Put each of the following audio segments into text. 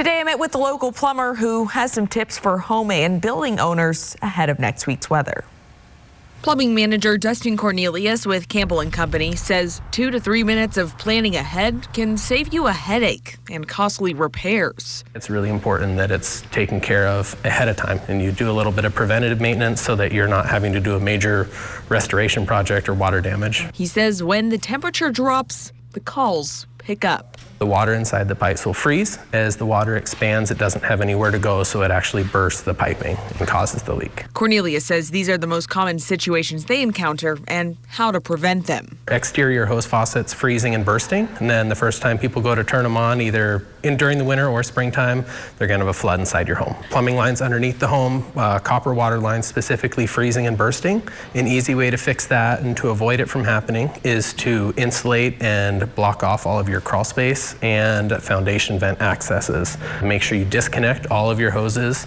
Today I met with the local plumber who has some tips for home and building owners ahead of next week's weather. Plumbing manager Dustin Cornelius with Campbell & Company says 2 to 3 minutes of planning ahead can save you a headache and costly repairs. It's really important that it's taken care of ahead of time and you do a little bit of preventative maintenance so that you're not having to do a major restoration project or water damage. He says when the temperature drops, the calls pick up. The water inside the pipes will freeze. As the water expands, it doesn't have anywhere to go, so it actually bursts the piping and causes the leak. Cornelius says these are the most common situations they encounter and how to prevent them. Exterior hose faucets freezing and bursting, and then the first time people go to turn them on, either during the winter or springtime, they're going to have a flood inside your home. Plumbing lines underneath the home, copper water lines specifically freezing and bursting. An easy way to fix that and to avoid it from happening is to insulate and block off all of your crawl space and foundation vent accesses. Make sure you disconnect all of your hoses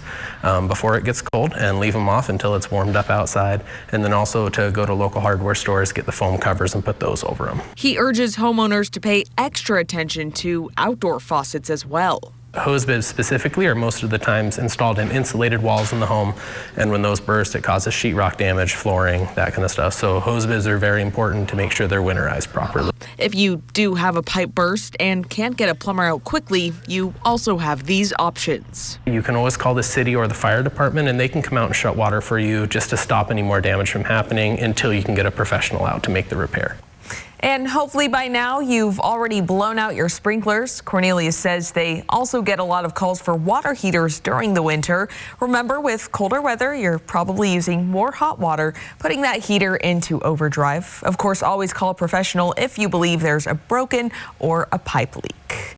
before it gets cold and leave them off until it's warmed up outside. And then also to go to local hardware stores, get the foam covers and put those over them. He urges homeowners to pay extra attention to outdoor faucets as well. Hose bibs specifically are most of the times installed in insulated walls in the home, and when those burst it causes sheetrock damage, flooring, that kind of stuff. So hose bibs are very important to make sure they're winterized properly. If you do have a pipe burst and can't get a plumber out quickly, you also have these options. You can always call the city or the fire department and they can come out and shut water for you just to stop any more damage from happening until you can get a professional out to make the repair. And hopefully by now you've already blown out your sprinklers. Cornelius says they also get a lot of calls for water heaters during the winter. Remember, with colder weather, you're probably using more hot water, putting that heater into overdrive. Of course, always call a professional if you believe there's a broken or a pipe leak.